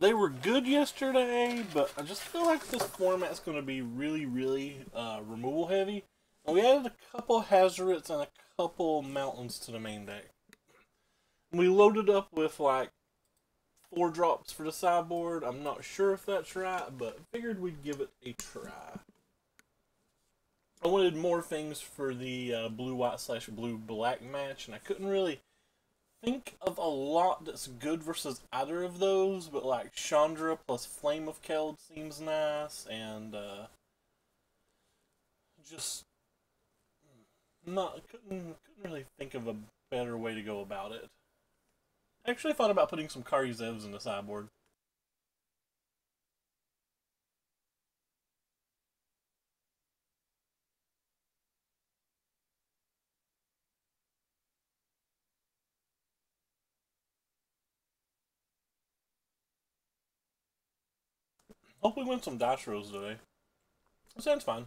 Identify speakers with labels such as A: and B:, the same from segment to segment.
A: They were good yesterday, but I just feel like this format's going to be really removal heavy. And we added a couple hazards and a couple mountains to the main deck. We loaded up with like 4 drops for the sideboard. I'm not sure if that's right, but figured we'd give it a try. I wanted more things for the blue-white slash blue-black match, and I couldn't really think of a lot that's good versus either of those, but like Chandra plus Flame of Keld seems nice, and just not couldn't really think of a better way to go about it. I actually thought about putting some Kari Zevs in the sideboard. Hope we win some dice rolls today. That sounds fine.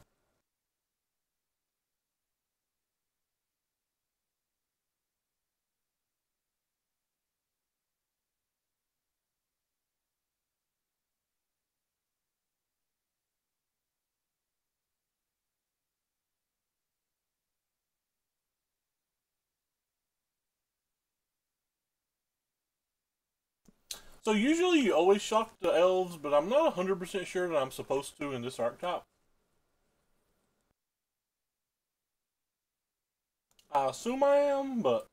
A: So usually you always shock the elves, but I'm not 100% sure that I'm supposed to in this archetype. I assume I am, but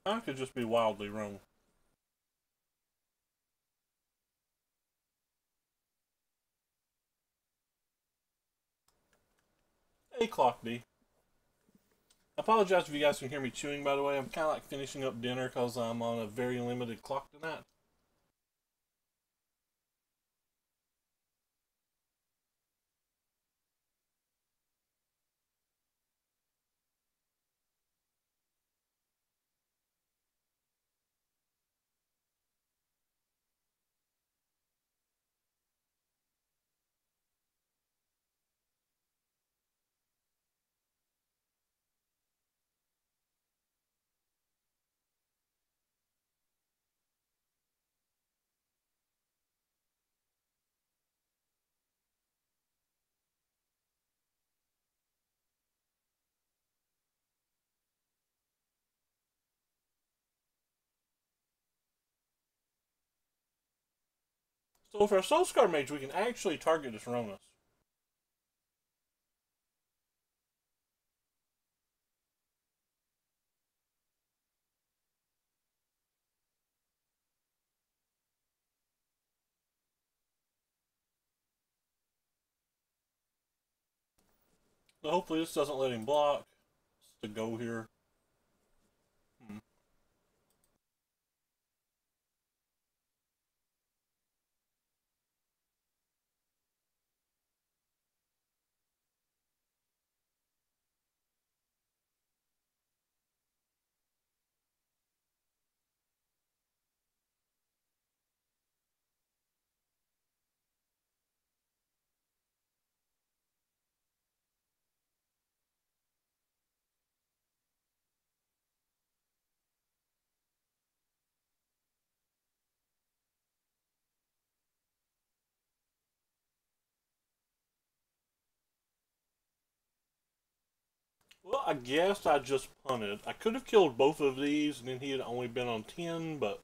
A: I could just be wildly wrong. Hey, Clock D. I apologize if you guys can hear me chewing, by the way. I'm kind of like finishing up dinner because I'm on a very limited clock tonight. So for a Soul Scar Mage, we can actually target this Ronus. So hopefully this doesn't let him block. Just to go here. Hmm. Well, I guess I just punted. I could have killed both of these, and then he had only been on 10, but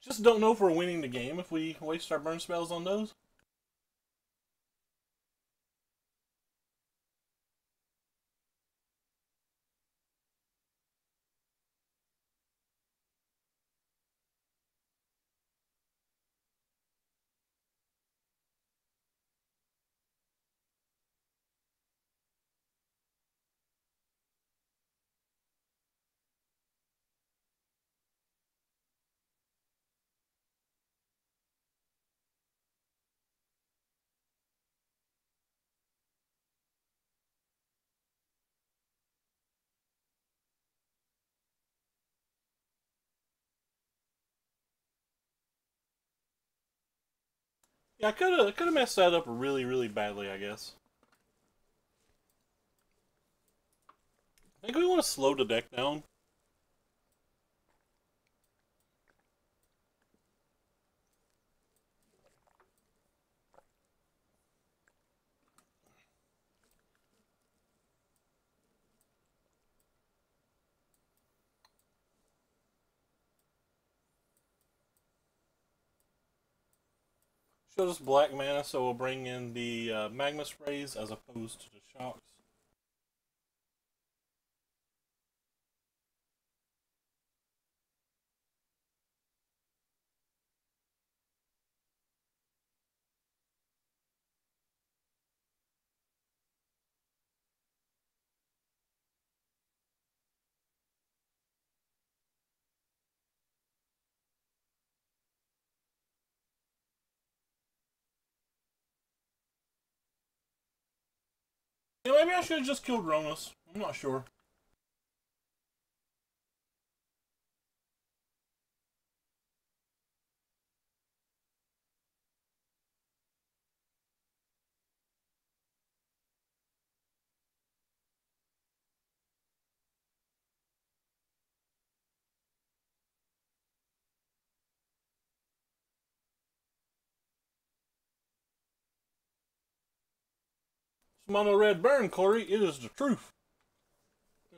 A: just don't know if we're winning the game if we waste our burn spells on those. Yeah, I could have messed that up really, really badly, I guess. I think we want to slow the deck down. Shows us black mana, so we'll bring in the magma sprays as opposed to the shocks. Yeah, maybe I should have just killed Ronus. I'm not sure. Mono red burn, Corey. It is the truth.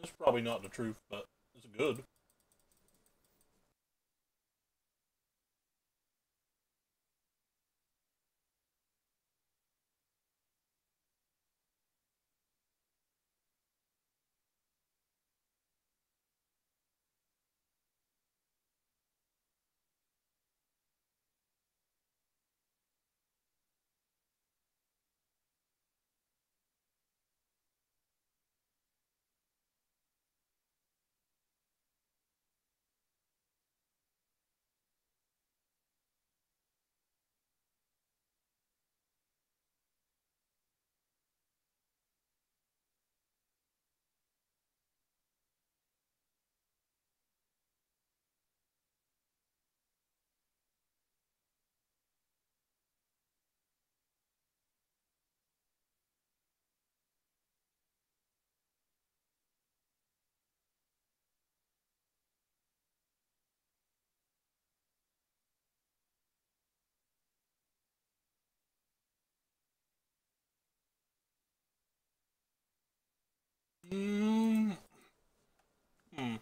A: It's probably not the truth, but it's good. Mm, hmm.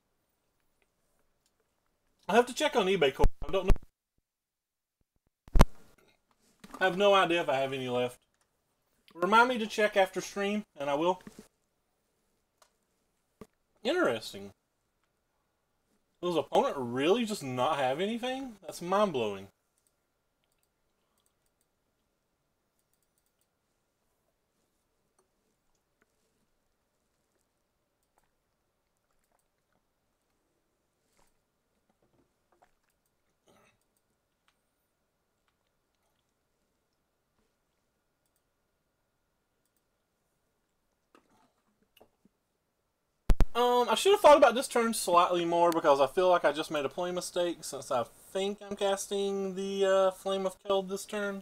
A: I have to check on eBay, Corey. I don't know. I have no idea if I have any left. Remind me to check after stream, and I will. Interesting. Does opponent really just not have anything? That's mind-blowing. I should have thought about this turn slightly more because I feel like I just made a play mistake since I think I'm casting the Flame of Keld this turn.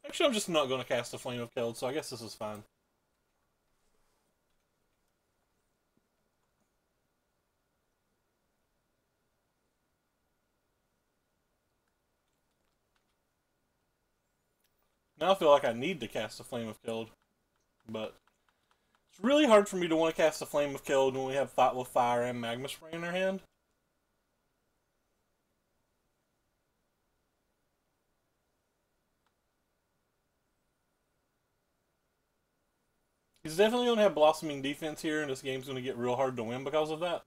A: Actually, I'm just not going to cast the Flame of Keld, so I guess this is fine. Now I feel like I need to cast the Flame of Keld, but it's really hard for me to want to cast the Flame of Keld when we have Fight with Fire and Magma Spray in our hand. He's definitely going to have Blossoming Defense here, and this game's going to get real hard to win because of that.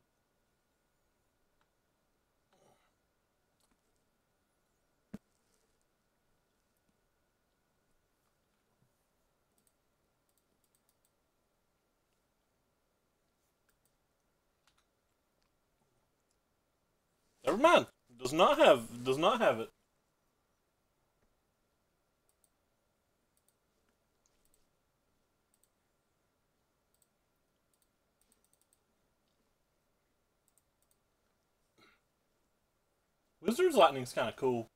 A: Never mind. Does not have it. Wizard's Lightning's kind of cool.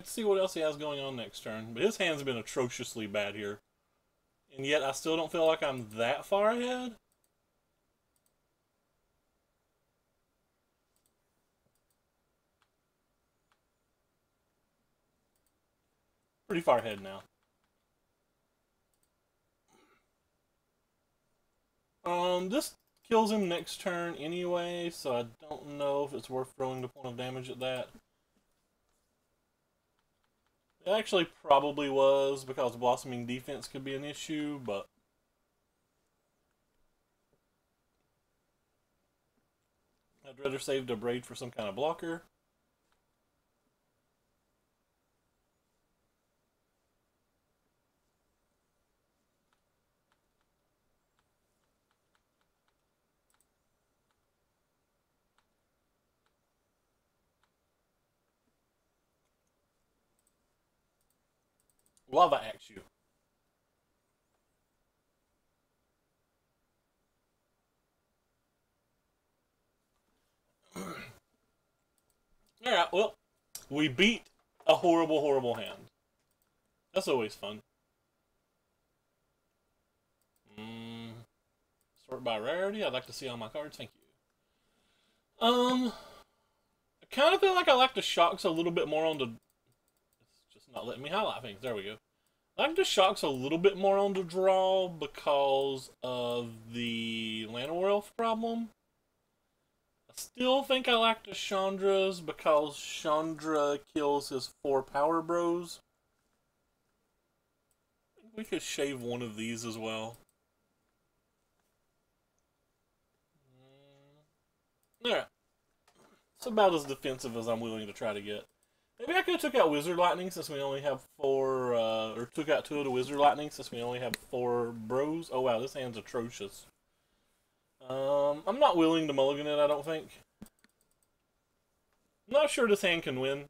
A: Let's see what else he has going on next turn. But his hand's been atrociously bad here. And yet I still don't feel like I'm that far ahead. Pretty far ahead now. This kills him next turn anyway, so I don't know if it's worth throwing the point of damage at that. It actually probably was, because blossoming defense could be an issue, but I'd rather save the braid for some kind of blocker. Lava axe you. Alright, well, we beat a horrible, horrible hand. That's always fun. Sort by rarity. I'd like to see all my cards. Thank you. I kind of feel like I like the shocks a little bit more on the... It's just not letting me highlight things. There we go. I like the shocks a little bit more on the draw because of the Llanowar Elf problem. I still think I like the Chandras because Chandra kills his 4 power bros. I think we could shave one of these as well. Alright. It's about as defensive as I'm willing to try to get. Maybe I could have took out Wizard Lightning since we only have 4, or took out 2 of the Wizard Lightning since we only have 4 bros. Oh wow, this hand's atrocious. I'm not willing to mulligan it, I don't think. I'm not sure this hand can win.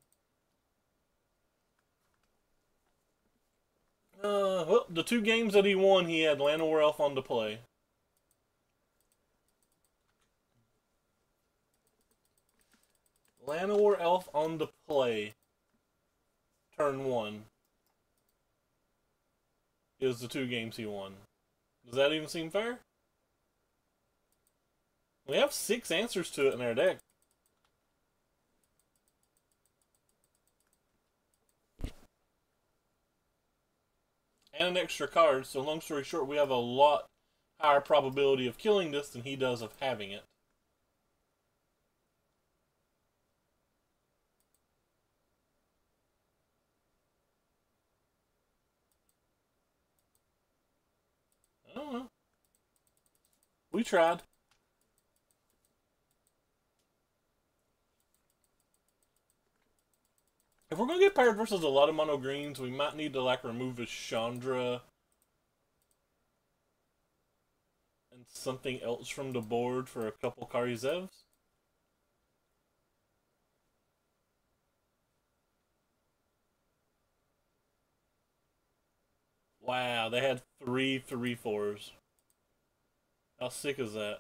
A: Well, the 2 games that he won, he had Llanowar Elf on to play. Llanowar Elf on the play. Turn 1 is the 2 games he won. Does that even seem fair? We have 6 answers to it in our deck. And an extra card, so long story short, we have a lot higher probability of killing this than he does of having it. I don't know. We tried. If we're going to get paired versus a lot of mono greens, we might need to like remove a Chandra and something else from the board for a couple Karizevs. Wow, they had 3 3/4s. How sick is that?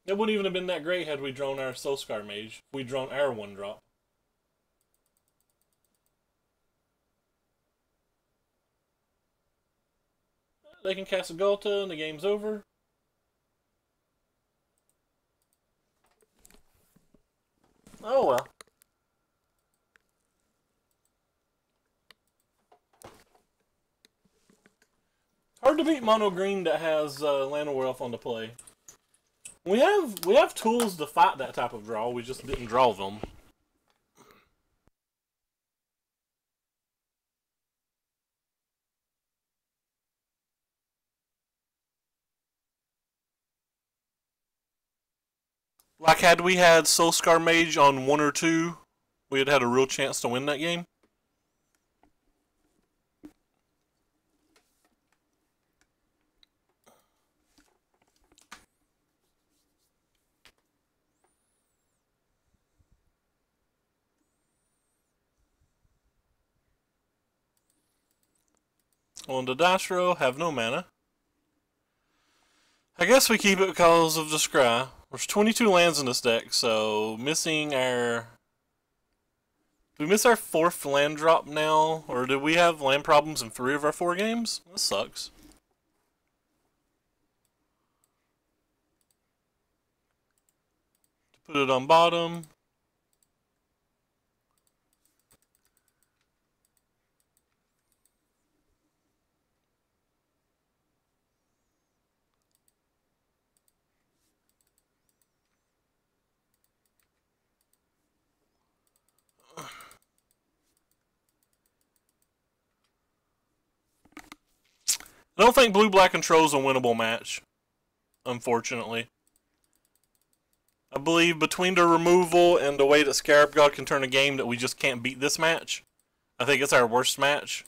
A: It wouldn't even have been that great had we drawn our Soulscar Mage. If we'd drawn our 1-drop. They can cast a Ghalta and the game's over. Oh well. Hard to beat mono green that has Llanowar Elf on the play. We have tools to fight that type of draw. We just didn't draw them. Like had we had Soulscar Mage on 1 or 2, we had had a real chance to win that game. On the dice roll, have no mana. I guess we keep it because of the scry. There's 22 lands in this deck, so missing our... Did we miss our 4th land drop now? Or did we have land problems in 3 of our 4 games? That sucks. Put it on bottom. I don't think blue-black control is a winnable match, unfortunately. I believe between the removal and the way that Scarab God can turn a game that we just can't beat this match. I think it's our worst match.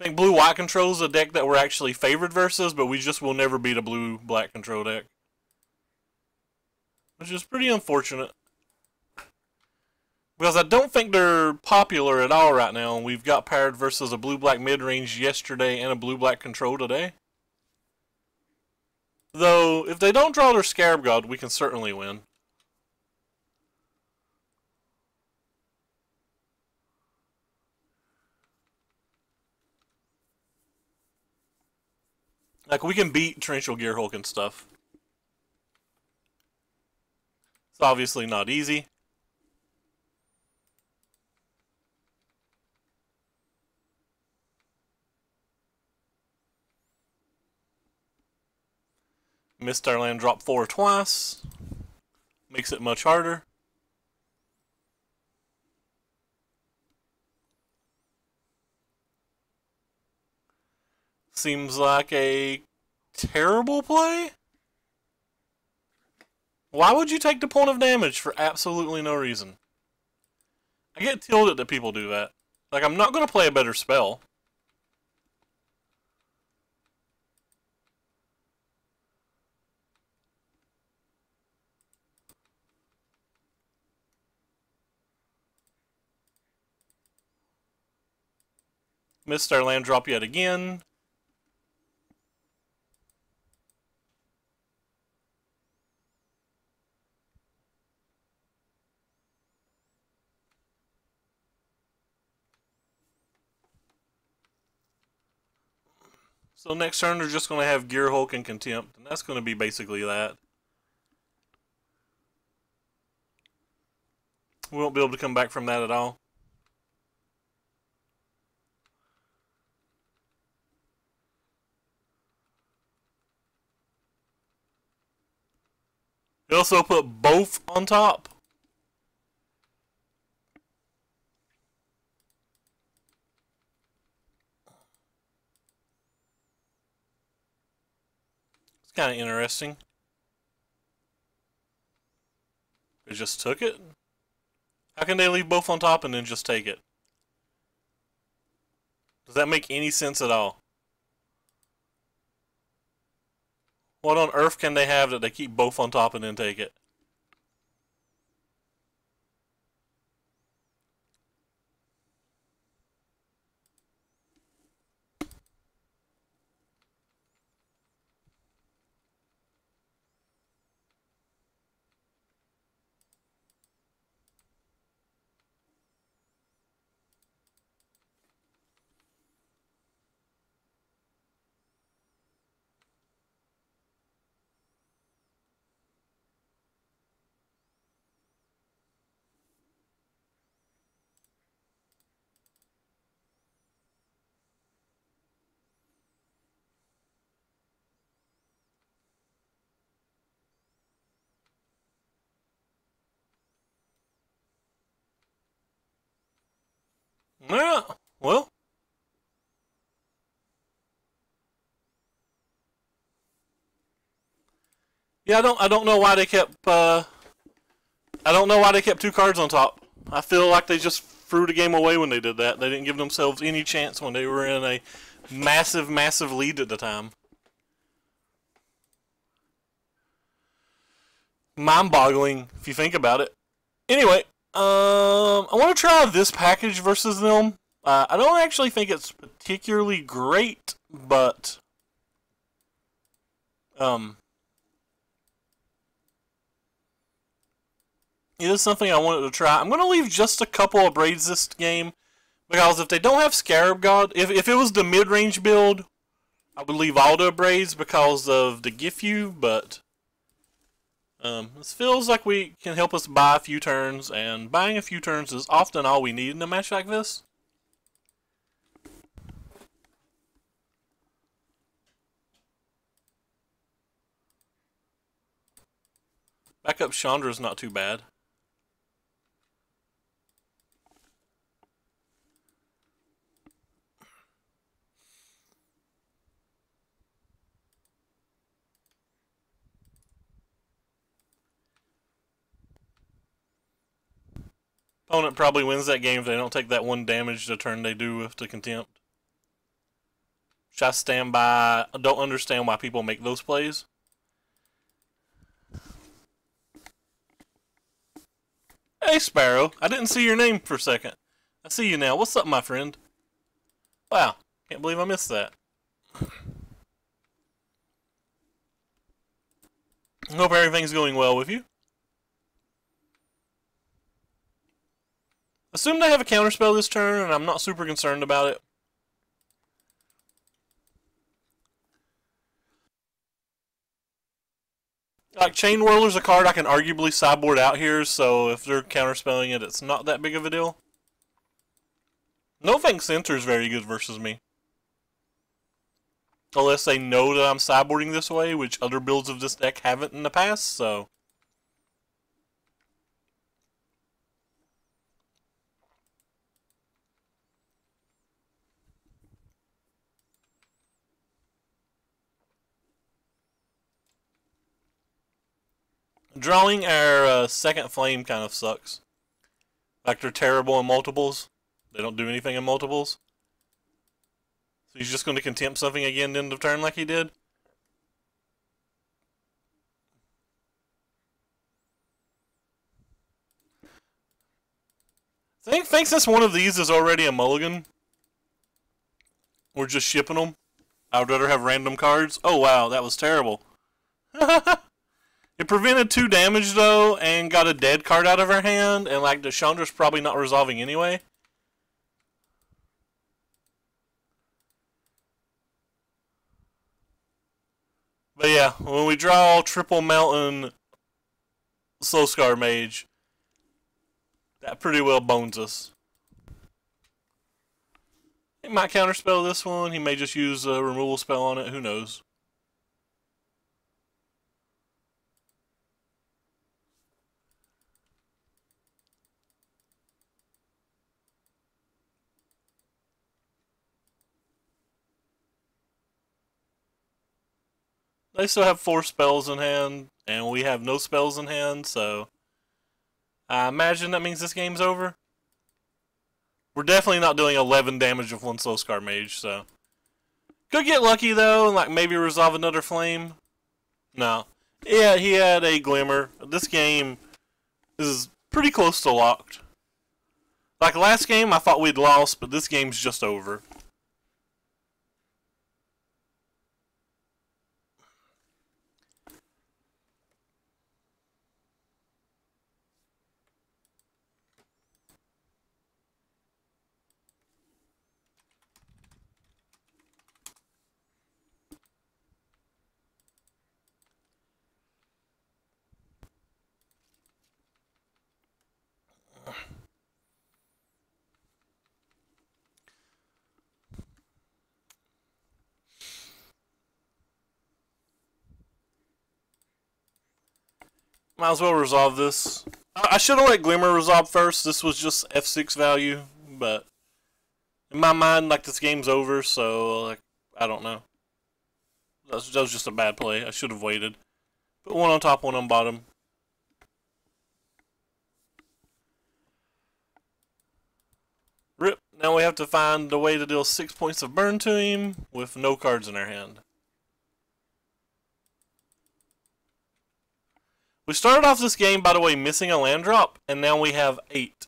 A: I think blue-white control is a deck that we're actually favored versus, but we just will never beat a blue-black control deck. Which is pretty unfortunate. Because I don't think they're popular at all right now, and we've got paired versus a blue-black mid-range yesterday and a blue-black control today. Though, if they don't draw their Scarab God, we can certainly win. Like, we can beat Torrential Gearhulk and stuff. It's obviously not easy. Missed our land drop 4 twice. Makes it much harder. Seems like a terrible play. Why would you take the point of damage for absolutely no reason? I get tilted that people do that. Like, I'm not going to play a better spell. Missed our land drop yet again. So next turn they're just going to have Gearhulk and Contempt, and that's going to be basically that. We won't be able to come back from that at all. They also put both on top. It's kind of interesting. They just took it? How can they leave both on top and then just take it? Does that make any sense at all? What on earth can they have that they keep both on top and then take it? Yeah, well. Yeah, I don't know why they kept I don't know why they kept 2 cards on top. I feel like they just threw the game away when they did that. They didn't give themselves any chance when they were in a massive, massive lead at the time. Mind-boggling if you think about it. Anyway, I want to try this package versus them. I don't actually think it's particularly great, but It is something I wanted to try. I'm going to leave just a couple of braids this game, because if they don't have Scarab God, if it was the mid-range build, I would leave all the braids because of the Gifu, but this feels like we can help us buy a few turns, and buying a few turns is often all we need in a match like this. Backup Chandra's not too bad. Opponent probably wins that game if they don't take that 1 damage the turn they do with the Contempt. Should I stand by? I don't understand why people make those plays. Hey Sparrow, I didn't see your name for a second. I see you now. What's up, my friend? Wow, can't believe I missed that. I hope everything's going well with you. Assume they have a counterspell this turn, and I'm not super concerned about it. Like, Chain Whirler's a card I can arguably sideboard out here, so if they're counterspelling it, it's not that big of a deal. No Thanks Center's very good versus me. Unless they know that I'm sideboarding this way, which other builds of this deck haven't in the past, so... Drawing our second flame kind of sucks. Like, they're terrible in multiples. They don't do anything in multiples. So he's just going to contempt something again at the end of turn like he did. I think since one of these is already a mulligan, we're just shipping them. I would rather have random cards. Oh wow, that was terrible. It prevented 2 damage though, and got a dead card out of her hand, and like the Chandra's probably not resolving anyway. But yeah, when we draw Triple Mountain Soul Scar Mage, that pretty well bones us. He might counterspell this one, he may just use a removal spell on it, who knows. They still have 4 spells in hand, and we have no spells in hand, so I imagine that means this game's over. We're definitely not doing 11 damage with 1 Soul Scar Mage, so. Could get lucky though, and like maybe resolve another flame. No. Yeah, he had a Glimmer. This game is pretty close to locked. Like last game, I thought we'd lost, but this game's just over. Might as well resolve this. I should have let Glimmer resolve first. This was just F6 value, but in my mind, like this game's over, so like I don't know. That was just a bad play. I should have waited. Put 1 on top, 1 on bottom. Rip. Now we have to find a way to deal 6 points of burn to him with no cards in our hand. We started off this game, by the way, missing a land drop, and now we have 8.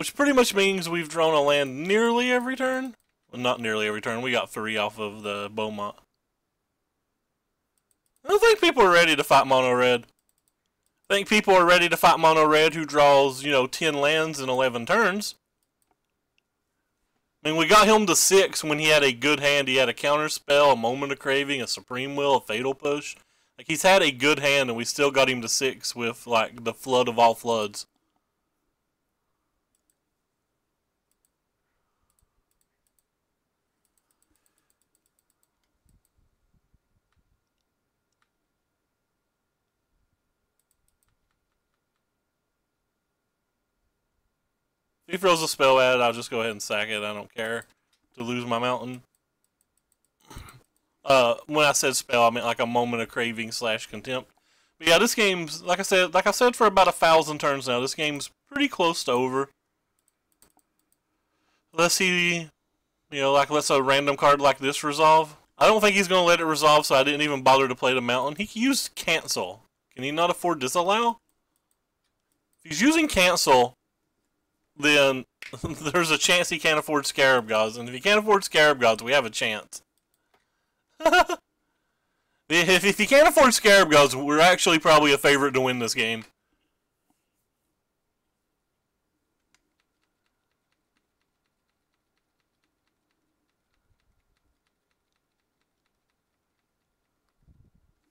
A: Which pretty much means we've drawn a land nearly every turn. Well, not nearly every turn. We got 3 off of the Beaumont. I don't think people are ready to fight Mono Red. I think people are ready to fight Mono Red who draws, 10 lands in 11 turns. I mean, we got him to 6 when he had a good hand. He had a counter spell, a Moment of Craving, a Supreme Will, a Fatal Push. Like, he's had a good hand, and we still got him to 6 with, like, the Flood of all floods. If he throws a spell at it, I'll just go ahead and sack it. I don't care to lose my mountain. When I said spell, I meant like a Moment of Craving / Contempt. But yeah, this game's, like I said for about 1,000 turns now, this game's pretty close to over. Let's see, let's a random card like this resolve. I don't think he's going to let it resolve, so I didn't even bother to play the mountain. He can use cancel. Can he not afford disallow? If he's using cancel, then there's a chance he can't afford Scarab Gods. And if he can't afford Scarab Gods, we have a chance. If he can't afford Scarab Gods, we're actually probably a favorite to win this game.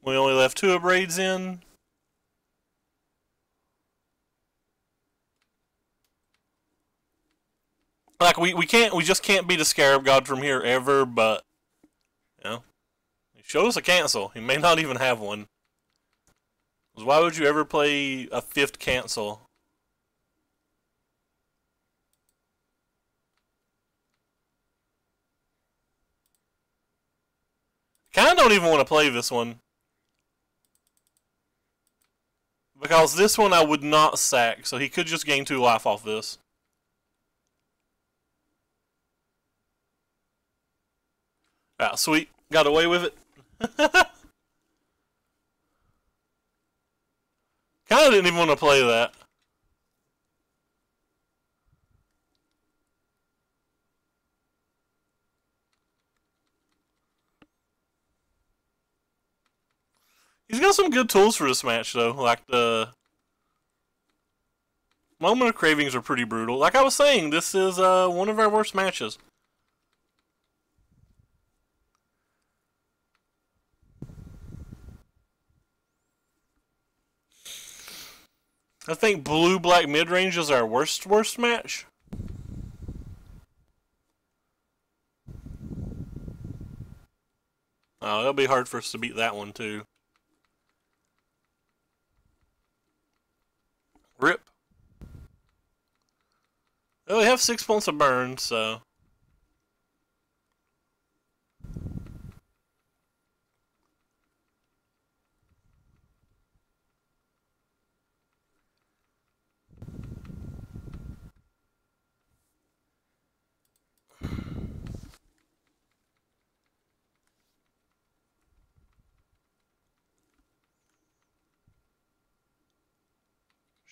A: We only left 2 Abrades in. Like, we just can't beat a Scarab God from here ever, but, he showed us a cancel. He may not even have one. Because why would you ever play a 5th cancel? Kinda don't even want to play this one. Because this one I would not sack, so he could just gain 2 life off this. Ah, sweet. Got away with it. Kinda didn't even want to play that. He's got some good tools for this match, though. Like, the Moment of Cravings are pretty brutal. Like I was saying, this is one of our worst matches. I think blue-black mid-range is our worst match. Oh, it'll be hard for us to beat that one, too. Rip. Well, we have 6 points of burn, so...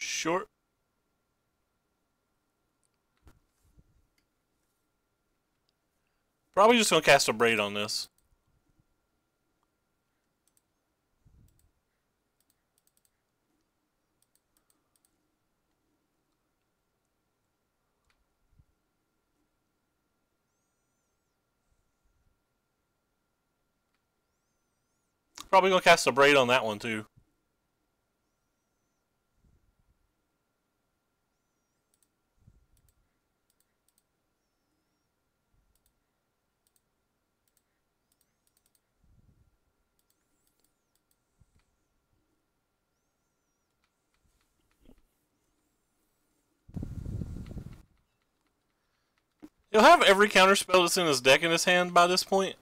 A: Short. Probably just gonna cast a Braid on this. Probably gonna cast a Braid on that one too. He'll have every counterspell that's in his deck in his hand by this point.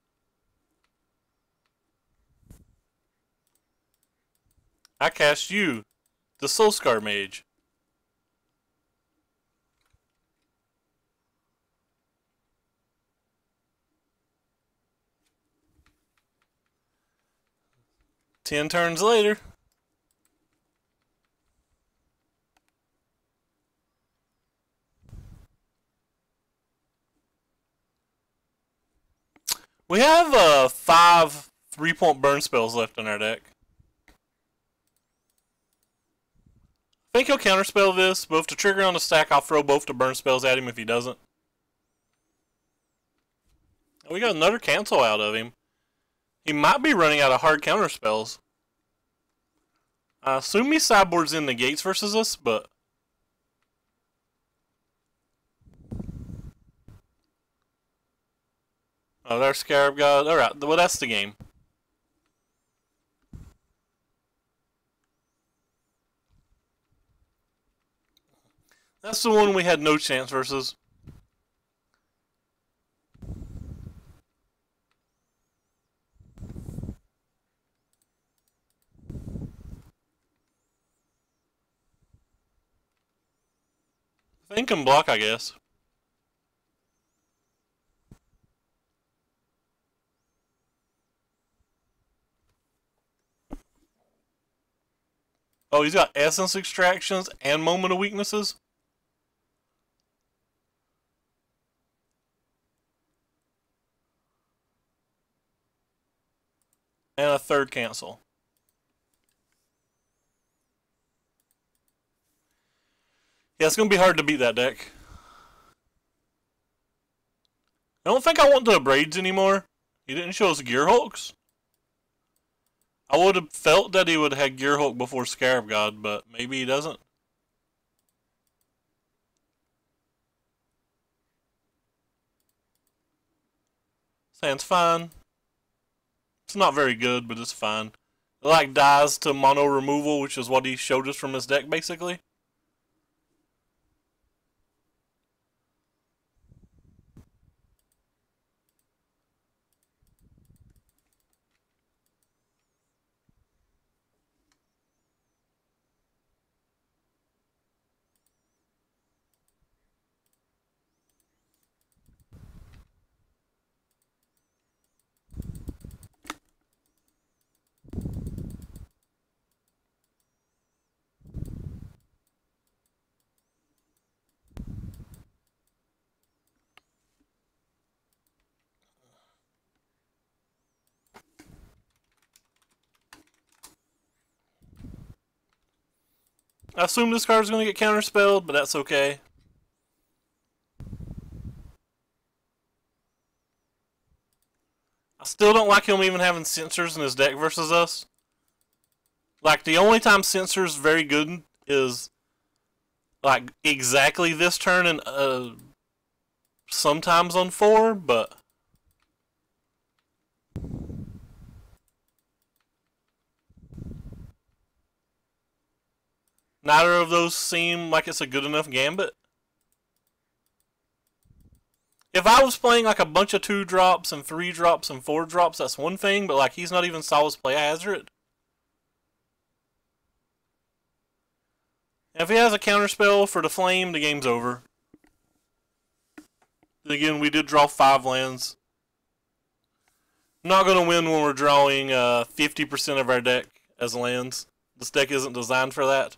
A: I cast you, the Soulscar Mage. Ten turns later. We have 5 3-point burn spells left in our deck. I think he'll counterspell this, but if the trigger on the stack, I'll throw both the burn spells at him if he doesn't. We got another cancel out of him. He might be running out of hard counterspells. I assume he sideboards in negates versus us, but... Oh, there's Scarab God. Alright, well that's the game. That's the one we had no chance versus. Think and block, I guess. Oh, he's got essence extractions and moment of weaknesses. And a third cancel. Yeah, it's going to be hard to beat that deck. I don't think I want the Braids anymore. He didn't show us Gear Hulks. I would have felt that he would have had Gear Hulk before Scarab God, but maybe he doesn't. Sounds fine. It's not very good, but it's fine. It like dies to mono removal, which is what he showed us from his deck, basically. I assume this card's going to get counterspelled, but that's okay. I still don't like him even having Censors in his deck versus us. Like, the only time Censor's very good is, like, exactly this turn and sometimes on 4, but... neither of those seem like it's a good enough gambit. If I was playing like a bunch of 2-drops and 3-drops and 4-drops, that's one thing, but like he's not even Solid's Play Hazard. If he has a counterspell for the Flame, the game's over. Again, we did draw 5 lands. I'm not going to win when we're drawing 50% of our deck as lands. This deck isn't designed for that.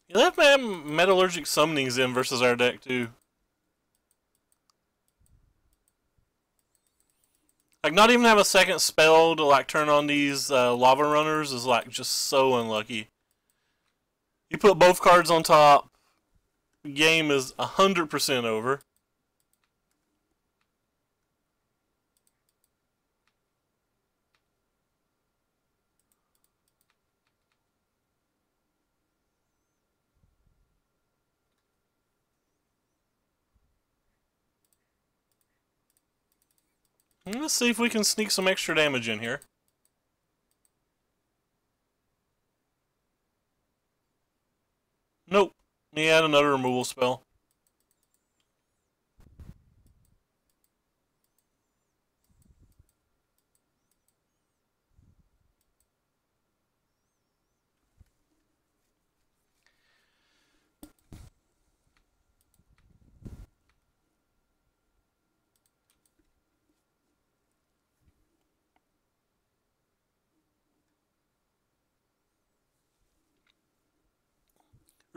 A: You left man Metallurgic Summonings in versus our deck too. Like not even have a second spell to like turn on these lava runners is like just so unlucky. You put both cards on top, the game is 100% over. Let's see if we can sneak some extra damage in here. Nope. He had another removal spell.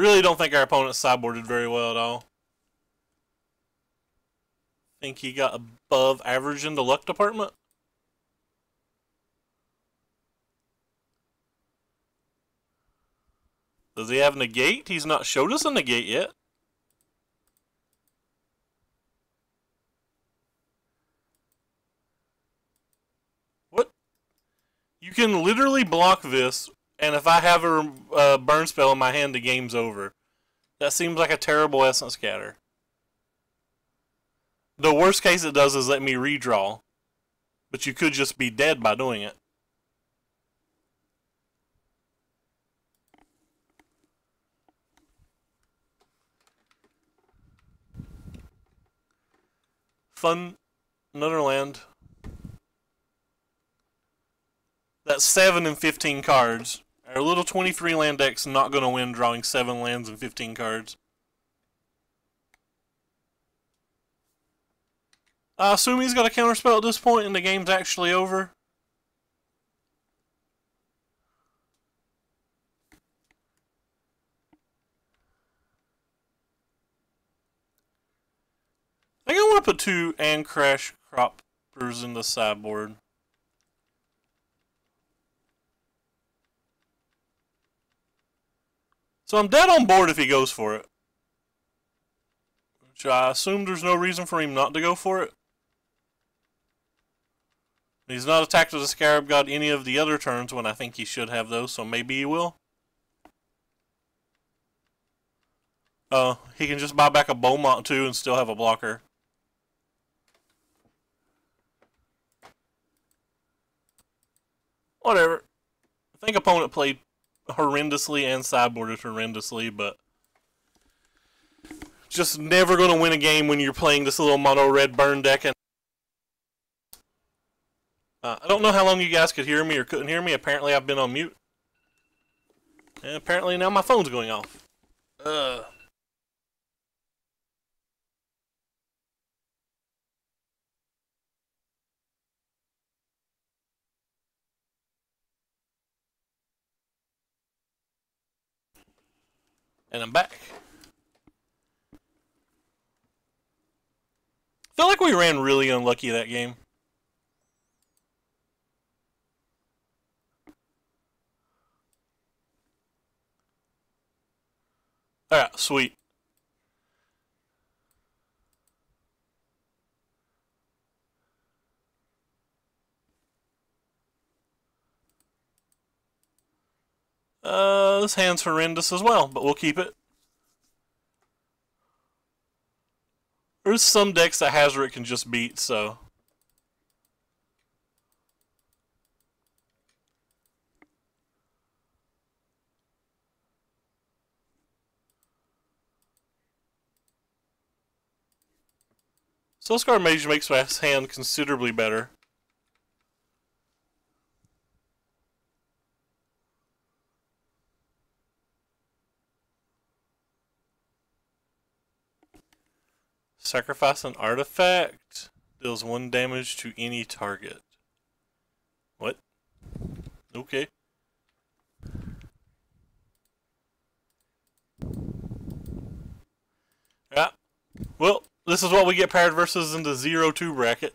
A: Really don't think our opponent sideboarded very well at all. Think he got above average in the luck department. Does he have negate? He's not showed us a negate yet. What? You can literally block this, and if I have a burn spell in my hand, the game's over. That seems like a terrible Essence Scatter. The worst case it does is let me redraw. But you could just be dead by doing it. Fun. Another land. That's 7 and 15 cards. Our little 23 land deck's not going to win drawing 7 lands and 15 cards. I assume he's got a counterspell at this point and the game's actually over. I think I want to put 2 and Crash Croppers in the sideboard. So I'm dead on board if he goes for it. Which I assume there's no reason for him not to go for it. He's not attacked with a Scarab God any of the other turns when I think he should have those, so maybe he will. He can just buy back a Beaumont too and still have a blocker. Whatever. I think opponent played horrendously and sideboarded horrendously, but just never going to win a game when you're playing this little mono red burn deck. And I don't know how long you guys could hear me or couldn't hear me. Apparently I've been on mute. And apparently now my phone's going off. And I'm back. I feel like we ran really unlucky that game. Alright, sweet. This hand's horrendous as well, but we'll keep it. There's some decks that Hazoret can just beat, so. Soulscar Mage makes my hand considerably better. Sacrifice an artifact. Deals 1 damage to any target. What? Okay. Yeah. Well, this is what we get paired versus in the 0-2 bracket.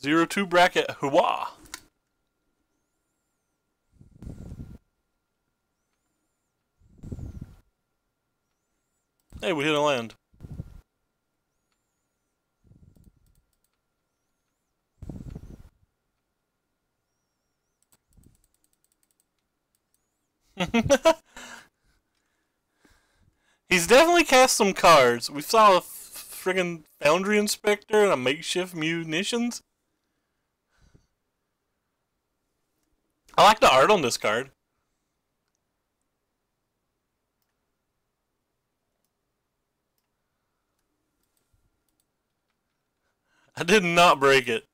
A: Zero two bracket, hooah! Hey, we hit a land. He's definitely cast some cards. We saw a friggin' Foundry Inspector and a makeshift munitions. I like the art on this card. I did not break it.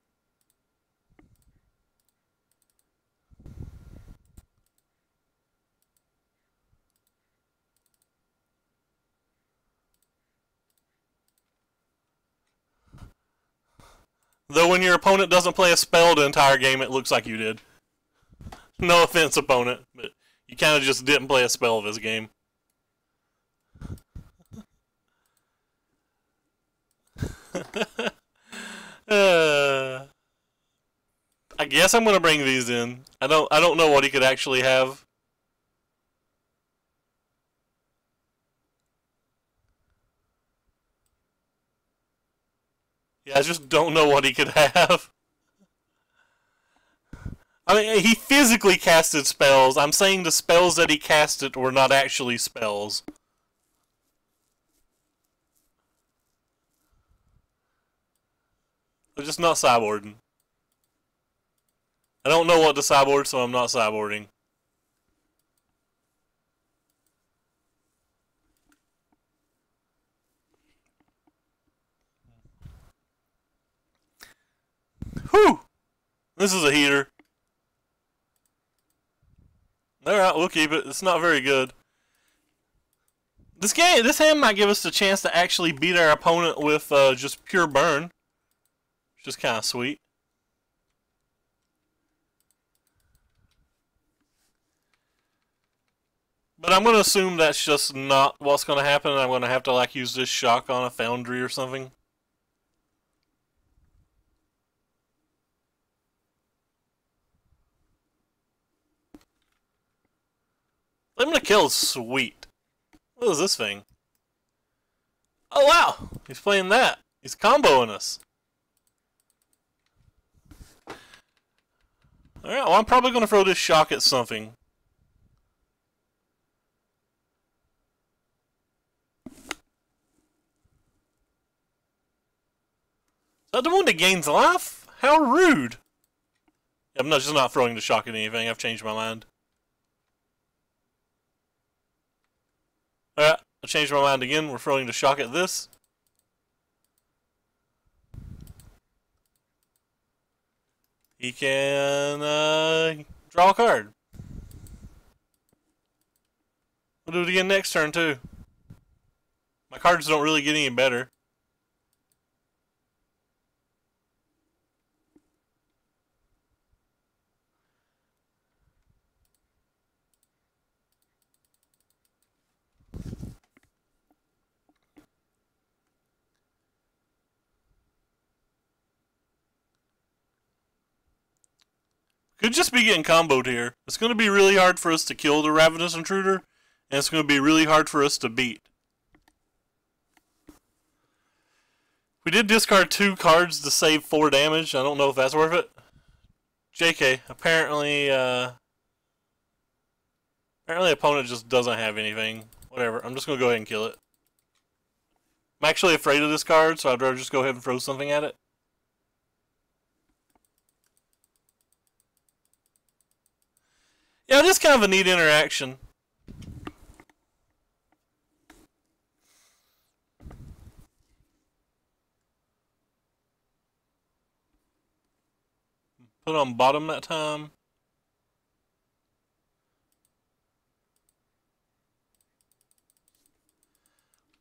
A: Though when your opponent doesn't play a spell the entire game, it looks like you did. No offense, opponent, but you kind of just didn't play a spell this game. I guess I'm gonna bring these in. I don't know what he could actually have. Yeah, I just don't know what he could have. I mean, he physically casted spells. I'm saying the spells that he casted were not actually spells. They're just not sideboarding. I don't know what to sideboard, so I'm not sideboarding. Whew! This is a heater. Alright, we'll keep it. It's not very good. This hand might give us the chance to actually beat our opponent with just pure burn. Which is kind of sweet. But I'm going to assume that's just not what's going to happen. I'm going to have to like use this shock on a foundry or something. Limit of kill is sweet. What is this thing? Oh wow! He's playing that. He's comboing us. Alright, well I'm probably going to throw this shock at something. Is that the one that gains life? How rude! I'm just not throwing the shock at anything. I've changed my mind. Alright, I changed my mind again. We're throwing the shock at this. He can draw a card. We'll do it again next turn too. My cards don't really get any better. Could just be getting comboed here. It's going to be really hard for us to kill the Ravenous Intruder, and it's going to be really hard for us to beat. We did discard 2 cards to save 4 damage. I don't know if that's worth it. JK, apparently opponent just doesn't have anything. Whatever, I'm just going to go ahead and kill it. I'm actually afraid of this card, so I'd rather just go ahead and throw something at it. Yeah, this is kind of a neat interaction. Put on bottom that time.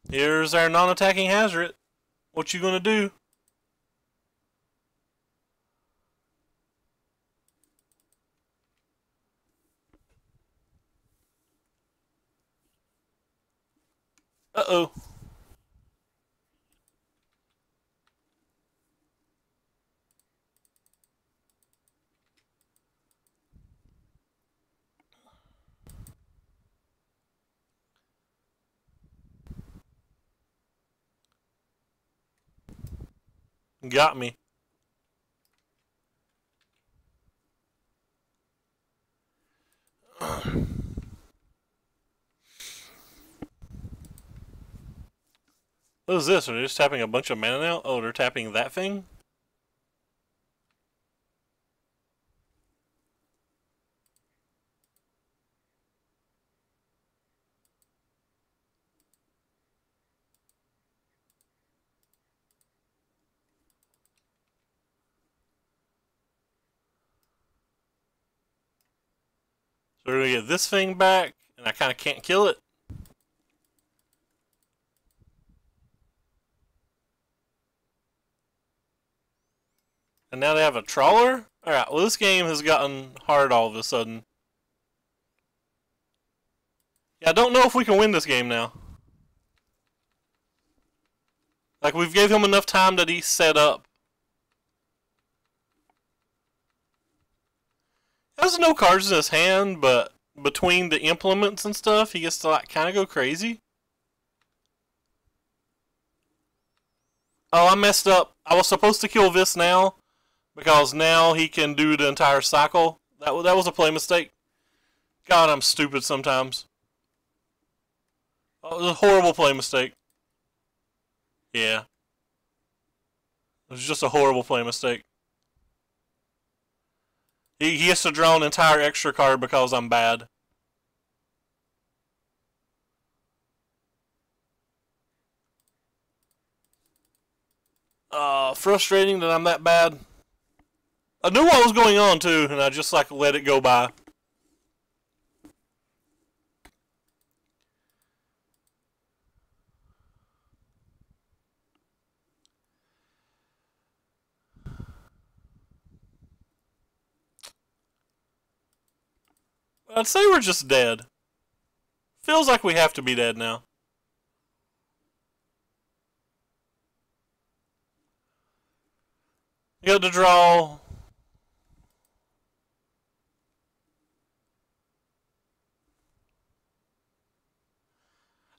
A: Here's our non-attacking Hazoret. What you gonna do? Uh-oh. Got me. What is this? Are they just tapping a bunch of mana now? Oh, they're tapping that thing? So we're going to get this thing back, and I kind of can't kill it. And now they have a trawler? Alright, well this game has gotten hard all of a sudden. Yeah, I don't know if we can win this game now. Like, we've gave him enough time that he's set up. He has no cards in his hand, but between the implements and stuff, he gets to like kind of go crazy. Oh, I messed up. I was supposed to kill this now, because now he can do the entire cycle. That was a play mistake. God, I'm stupid sometimes. Oh, it was a horrible play mistake. Yeah. It was just a horrible play mistake. He has to draw an entire extra card because I'm bad. Frustrating that I'm that bad. I knew what was going on too, and I just like let it go by. I'd say we're just dead. Feels like we have to be dead now. You got to draw.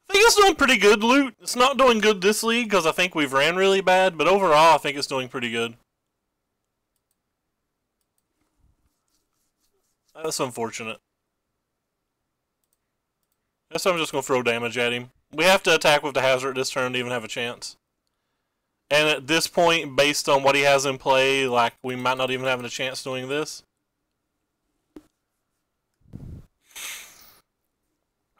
A: I think it's doing pretty good, loot. It's not doing good this league because I think we've ran really bad, but overall I think it's doing pretty good. That's unfortunate. Guess I'm just going to throw damage at him. We have to attack with the hazard this turn to even have a chance. And at this point, based on what he has in play, like, we might not even have a chance doing this.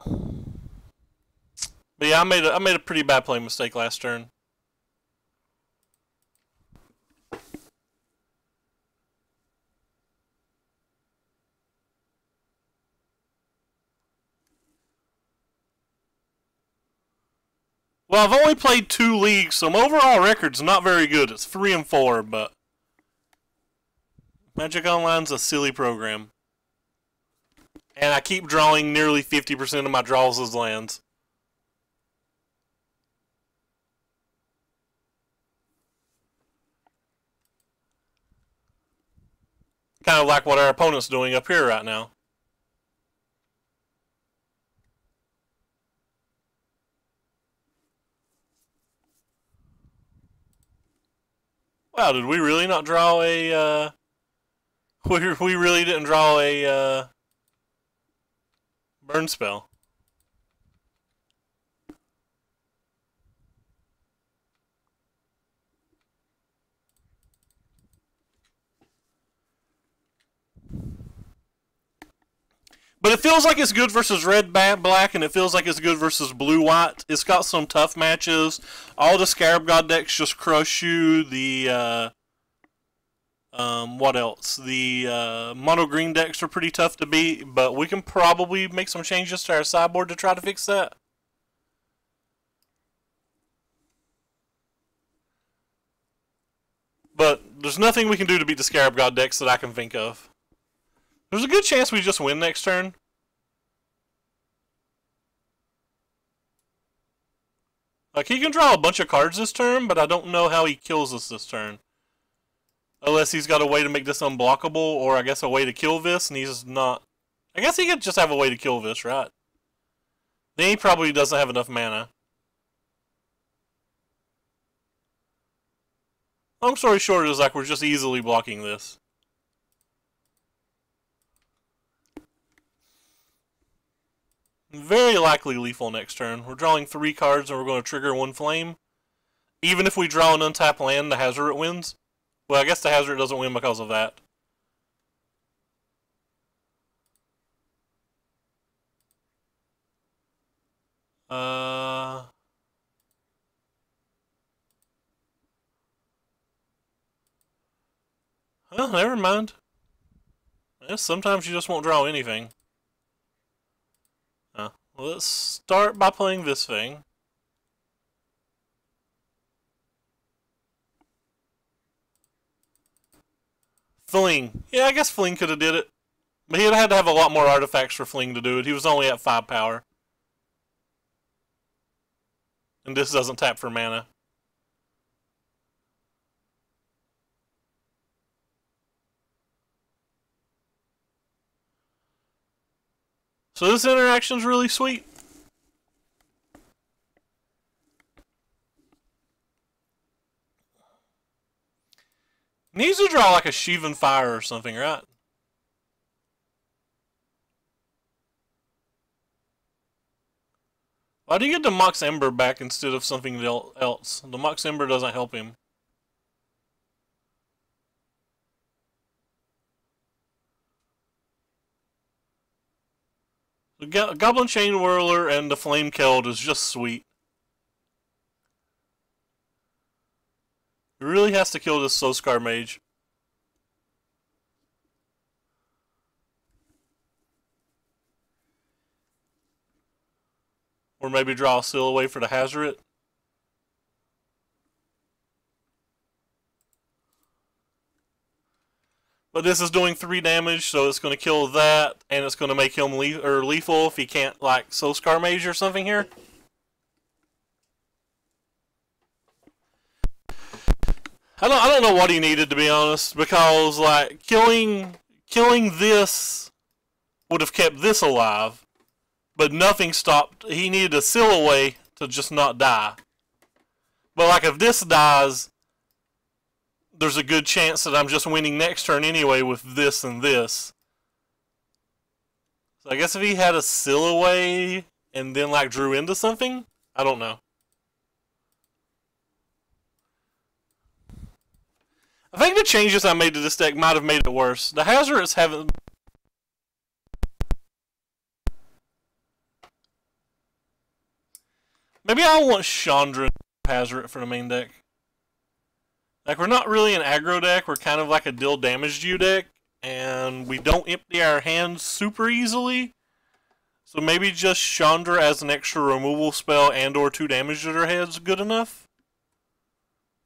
A: But yeah, I made a pretty bad play mistake last turn. Well, I've only played 2 leagues, so my overall record's not very good. It's 3-4, but Magic Online's a silly program. And I keep drawing nearly 50% of my draws as lands. Kind of like what our opponent's doing up here right now. Wow, did we really not draw a, we really didn't draw a, burn spell. But it feels like it's good versus red, black, and it feels like it's good versus blue, white. It's got some tough matches. All the Scarab God decks just crush you. The, what else? The mono green decks are pretty tough to beat, but we can probably make some changes to our sideboard to try to fix that. But there's nothing we can do to beat the Scarab God decks that I can think of. There's a good chance we just win next turn. Like, he can draw a bunch of cards this turn, but I don't know how he kills us this turn. Unless he's got a way to make this unblockable, or I guess a way to kill this, and he's not... I guess he could just have a way to kill this, right? Then he probably doesn't have enough mana. Long story short is like we're just easily blocking this. Very likely lethal next turn. We're drawing 3 cards and we're going to trigger 1 flame. Even if we draw an untapped land, the hazard wins. Well, I guess the hazard doesn't win because of that. Well, never mind. I guess sometimes you just won't draw anything. Let's start by playing this thing. Fling. Yeah, I guess Fling could have did it. But he'd had to have a lot more artifacts for Fling to do it. He was only at 5 power. And this doesn't tap for mana. So this interaction's really sweet. Needs to draw like a Shivan Fire or something, right? Why do you get the Mox Ember back instead of something else? The Mox Ember doesn't help him. The Goblin Chain Whirler and the Flame Keld is just sweet. It really has to kill this Soulscar Mage. Or maybe draw a Seal away for the Hazoret. But this is doing 3 damage, so it's going to kill that, and it's going to make him lethal if he can't, like, Soulscar Mage or something here. I don't know what he needed, to be honest, because, like, killing this would have kept this alive, but nothing stopped. He needed a Seal away to just not die. But, like, if this dies, there's a good chance that I'm just winning next turn anyway with this and this. So I guess if he had a Seal away and then, like, drew into something, I don't know. I think the changes I made to this deck might have made it worse. The Hazards haven't... Maybe I want Chandra Hazard for the main deck. Like, we're not really an aggro deck. We're kind of like a deal damage to you deck. And we don't empty our hands super easily. So maybe just Chandra as an extra removal spell and or 2 damage to their heads good enough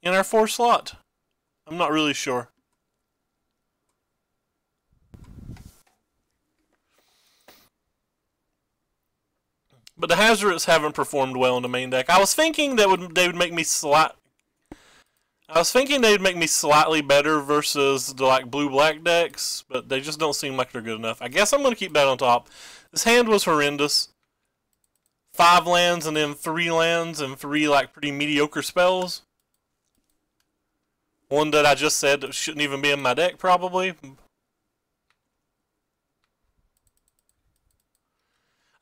A: in our 4 slot. I'm not really sure. But the Hazards haven't performed well in the main deck. I was thinking that they would make me they'd make me slightly better versus the like blue-black decks, but they just don't seem like they're good enough. I guess I'm going to keep that on top. This hand was horrendous. 5 lands and then 3 lands and 3 like pretty mediocre spells. One that I just said that shouldn't even be in my deck, probably.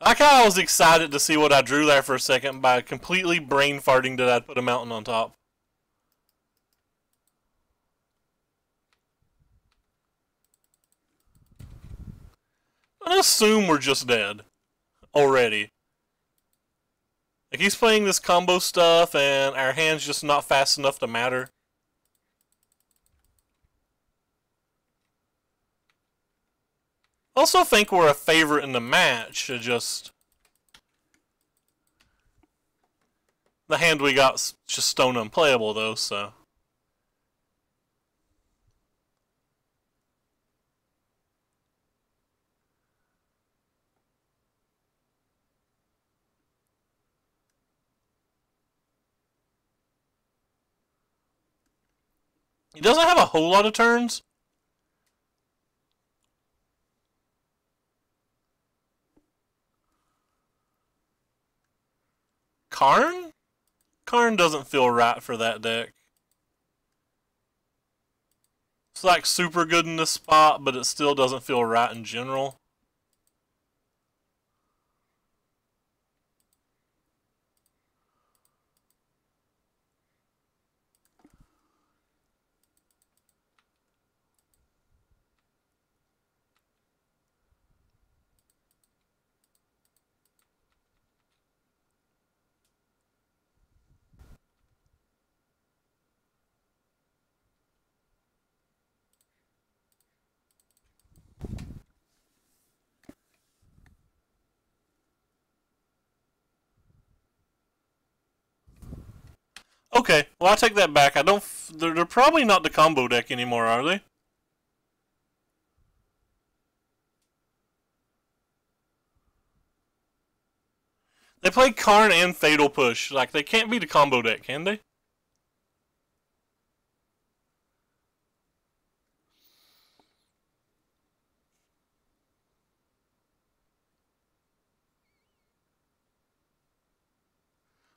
A: I like how I was excited to see what I drew there for a second by completely brain farting that I'd put a mountain on top. I assume we're just dead already. Like, he's playing this combo stuff and our hand's just not fast enough to matter. Also think we're a favorite in the match. Just the hand we got's just stone unplayable though, so. He doesn't have a whole lot of turns. Karn? Karn doesn't feel right for that deck. It's like super good in this spot, but it still doesn't feel right in general. Okay, well I take that back. I don't. They're probably not the combo deck anymore, are they? They play Karn and Fatal Push. Like they can't be the combo deck, can they?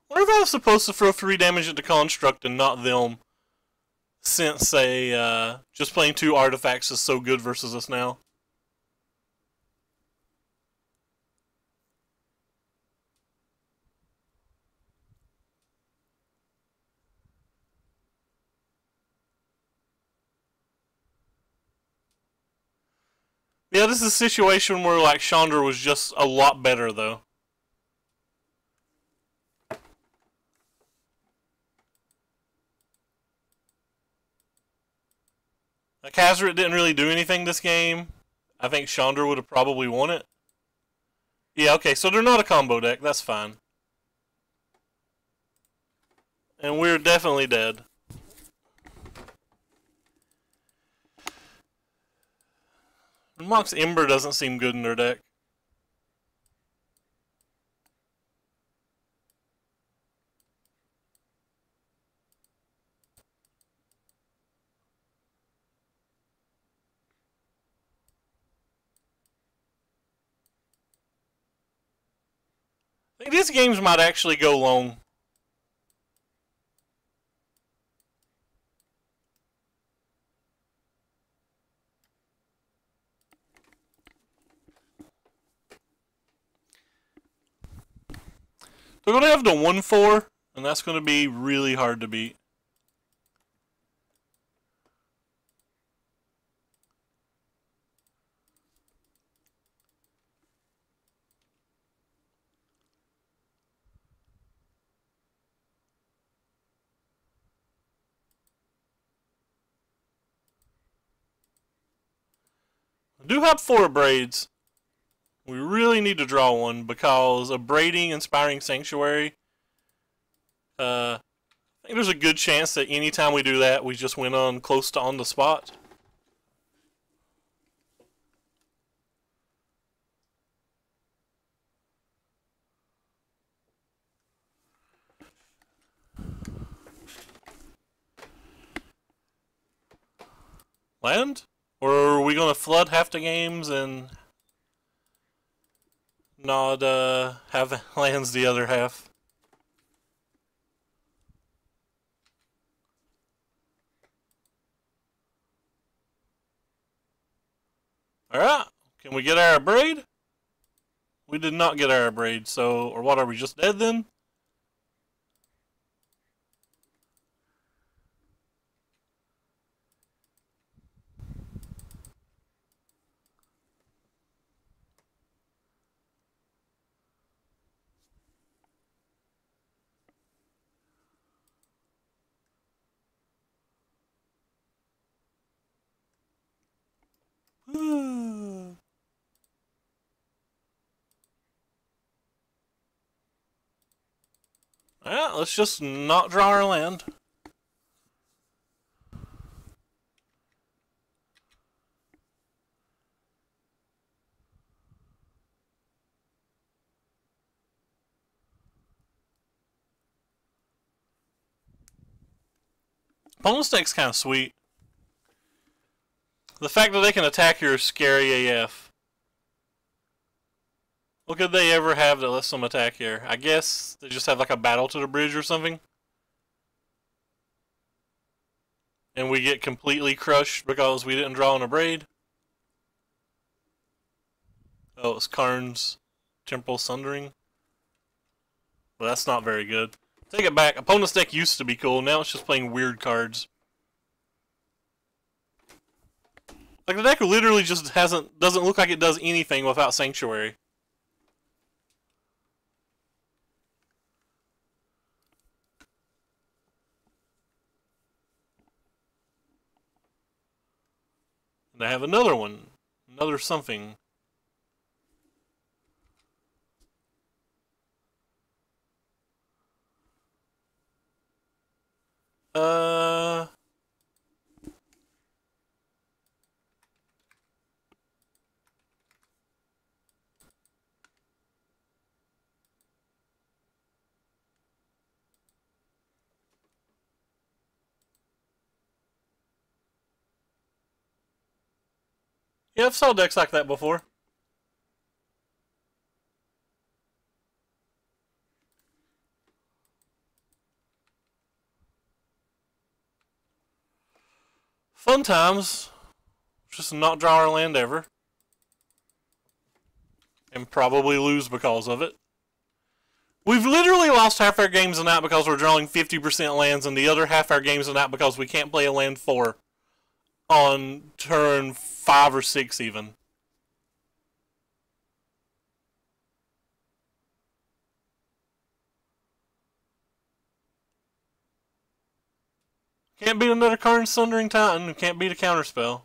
A: I wonder if I was supposed to throw 3 damage at the construct and not them, since they just playing 2 artifacts is so good versus us now. Yeah, this is a situation where like Chandra was just a lot better though. Like Hazoret didn't really do anything this game. I think Chandra would have probably won it. Yeah, okay, so they're not a combo deck. That's fine. And we're definitely dead. Mox Ember doesn't seem good in their deck. I think these games might actually go long. They're going to have the 1-4, and that's going to be really hard to beat. I do have 4 braids. We really need to draw one because of braiding Inspiring Sanctuary. I think there's a good chance that anytime we do that, we just went on close to on the spot. Land? Or are we going to flood half the games and not have lands the other half? Alright, can we get our braid? We did not get our braid, so, or what, are we just dead then? Alright, let's just not draw our land. Opponent's deck's kind of sweet. The fact that they can attack here is scary AF. What could they ever have that lets them attack here? I guess they just have like a battle to the bridge or something. And we get completely crushed because we didn't draw on a braid. Oh, it's Karn's Temporal Sundering. Well, that's not very good. Take it back. Opponent's deck used to be cool. Now it's just playing weird cards. Like the deck literally just doesn't look like it does anything without Sanctuary. And I have another one. Another something. Uh... Yeah, I've saw decks like that before. Fun times. Just not draw our land ever. And probably lose because of it. We've literally lost half our games a night because we're drawing 50% lands, and the other half our games a night because we can't play a land 4 on turn 5 or 6 even. Can't beat another Karn Sundering Titan, can't beat a counterspell.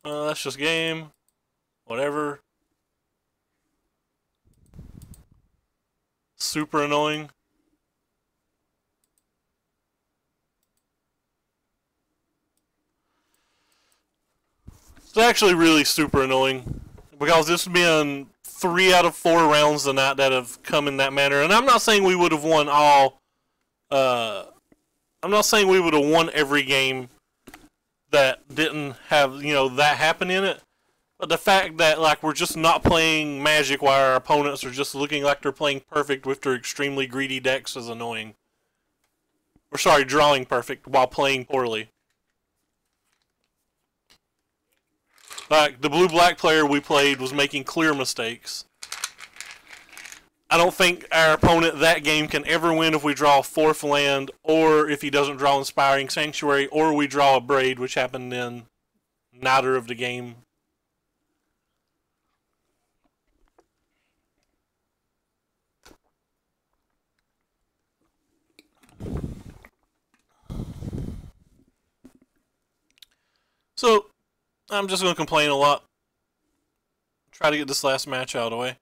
A: That's just game. Whatever. Super annoying. It's actually really super annoying. Because this has been 3 out of 4 rounds tonight that have come in that manner. And I'm not saying we would have won all... I'm not saying we would have won every game that didn't have, you know, that happen in it. But the fact that, like, we're just not playing Magic while our opponents are just looking like they're playing perfect with their extremely greedy decks is annoying. Or, sorry, drawing perfect while playing poorly. Like, the blue-black player we played was making clear mistakes. I don't think our opponent that game can ever win if we draw a 4th land, or if he doesn't draw Inspiring Sanctuary, or we draw a Braid, which happened in neither of the game. So, I'm just going to complain a lot. Try to get this last match out of the way.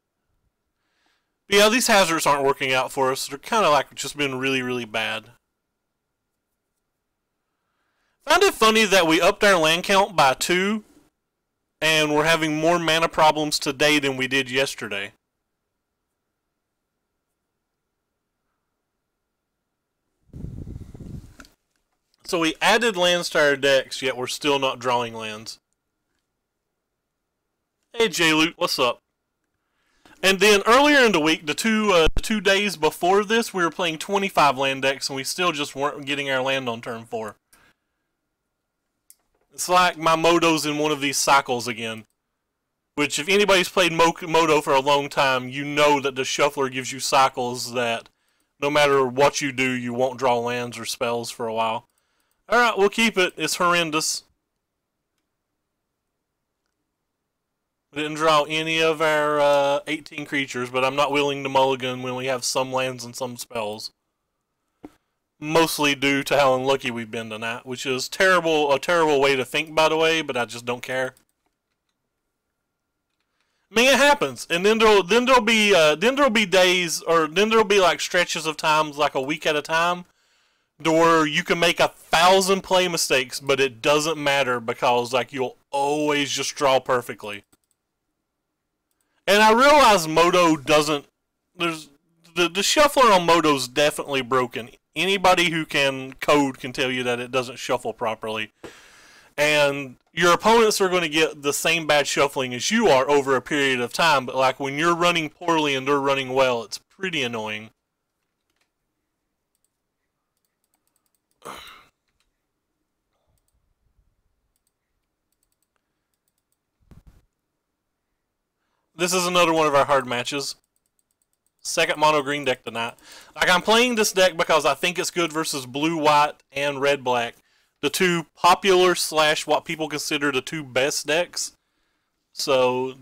A: But yeah, these hazards aren't working out for us. They're kind of like just been really, really bad. Found it funny that we upped our land count by 2, and we're having more mana problems today than we did yesterday. So we added lands to our decks, yet we're still not drawing lands. Hey J-Loot, what's up? And then earlier in the week, the two days before this, we were playing 25 land decks, and we still just weren't getting our land on turn 4. It's like my Moto's in one of these cycles again. Which, if anybody's played Moto for a long time, you know that the Shuffler gives you cycles that no matter what you do, you won't draw lands or spells for a while. Alright, we'll keep it. It's horrendous. We didn't draw any of our 18 creatures, but I'm not willing to mulligan when we have some lands and some spells. Mostly due to how unlucky we've been tonight, which is a terrible way to think, by the way, but I just don't care. I mean, it happens, and then there'll be days, or then there'll be like stretches of times, like a week at a time, to where you can make 1,000 play mistakes, but it doesn't matter because like you'll always just draw perfectly. And I realize Moto doesn't. There's the shuffler on Moto's definitely broken. Anybody who can code can tell you that it doesn't shuffle properly. And your opponents are going to get the same bad shuffling as you are over a period of time. But like when you're running poorly and they're running well, it's pretty annoying. This is another one of our hard matches. Second mono green deck tonight. Like, I'm playing this deck because I think it's good versus blue, white, and red, black. The two popular / what people consider the 2 best decks. So,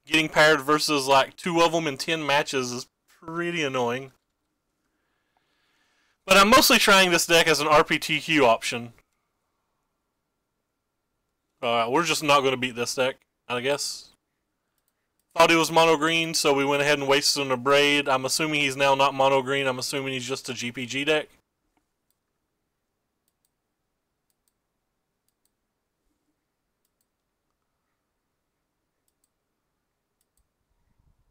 A: getting paired versus like 2 of them in 10 matches is pretty annoying. But I'm mostly trying this deck as an RPTQ option. We're just not going to beat this deck, I guess. Thought he was mono green, so we went ahead and wasted an Abrade. I'm assuming he's now not mono green. I'm assuming he's just a GPG deck.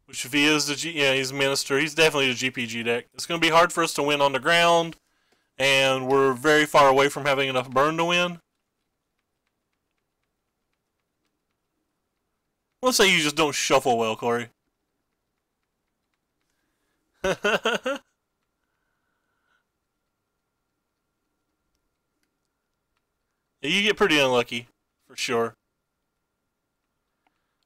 A: Which if he is yeah, he's Minister. He's definitely a GPG deck. It's going to be hard for us to win on the ground, and we're very far away from having enough burn to win. Let's say you just don't shuffle well, Corey. You get pretty unlucky, for sure.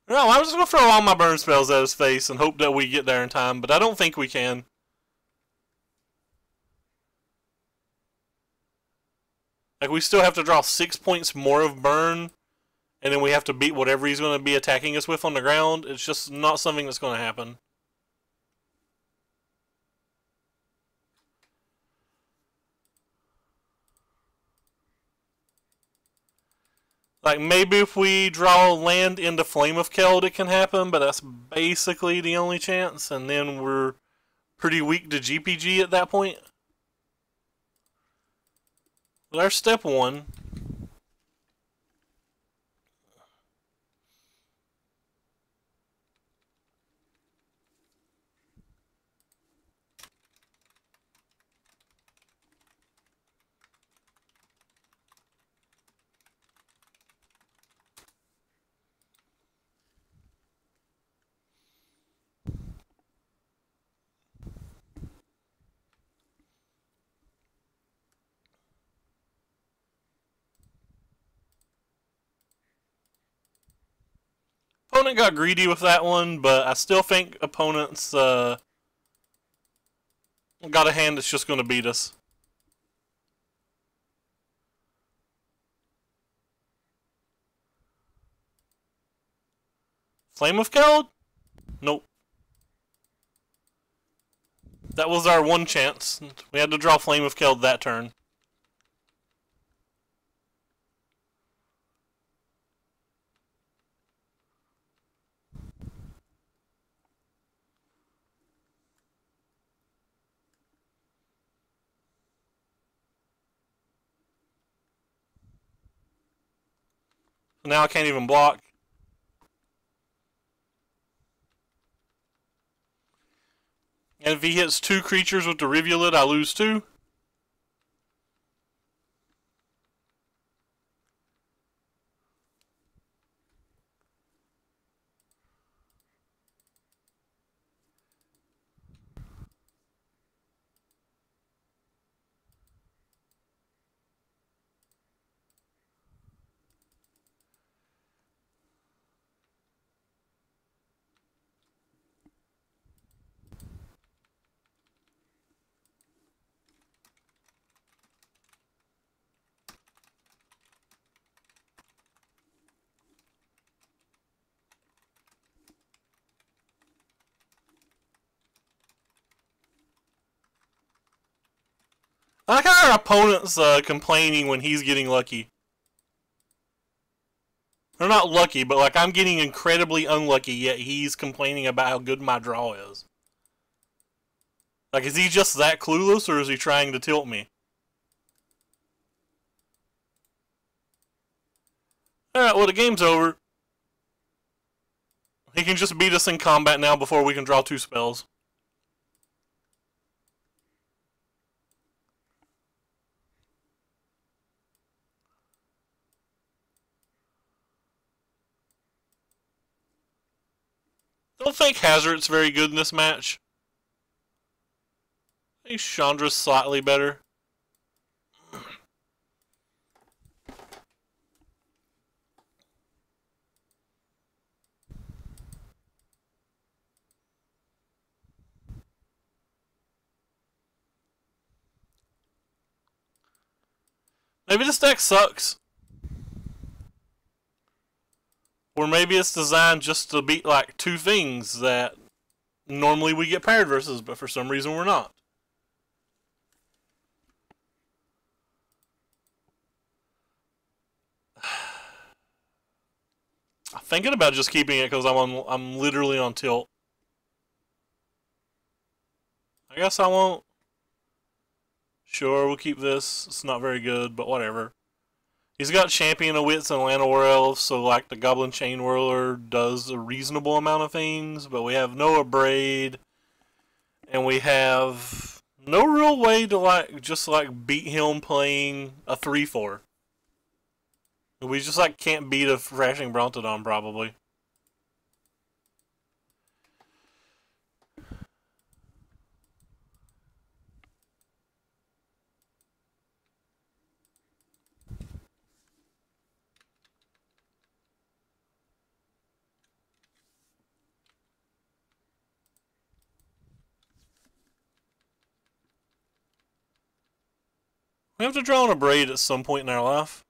A: No, I'm just going to throw all my burn spells at his face and hope that we get there in time, but I don't think we can. Like, we still have to draw 6 points more of burn, and then we have to beat whatever he's going to be attacking us with on the ground. It's just not something that's going to happen. Like, maybe if we draw land into Flame of Keld, it can happen, but that's basically the only chance, and then we're pretty weak to GPG at that point. But our step one. Opponent got greedy with that one, but I still think opponents got a hand that's just going to beat us. Flame of Keld? Nope. That was our one chance. We had to draw Flame of Keld that turn. Now I can't even block. And if he hits 2 creatures with the Rivulet, I lose 2. I like how our opponent's complaining when he's getting lucky. They're not lucky, but like I'm getting incredibly unlucky, yet he's complaining about how good my draw is. Like, is he just that clueless, or is he trying to tilt me? Alright, well, the game's over. He can just beat us in combat now before we can draw 2 spells. Don't think Hazard's very good in this match. I think Chandra's slightly better. Maybe this deck sucks. Or maybe it's designed just to beat like 2 things that normally we get paired versus, but for some reason we're not. I thinking about just keeping it because I'm literally on tilt. I guess I won't. Sure, we'll keep this. It's not very good, but whatever. He's got Champion of Wits and Llanowar Elves, so like the Goblin Chain Whirler does a reasonable amount of things, but we have no Braid, and we have no real way to just beat him playing a 3/4. We just can't beat a Thrashing Brontodon probably. We have to draw on a Braid at some point in our life.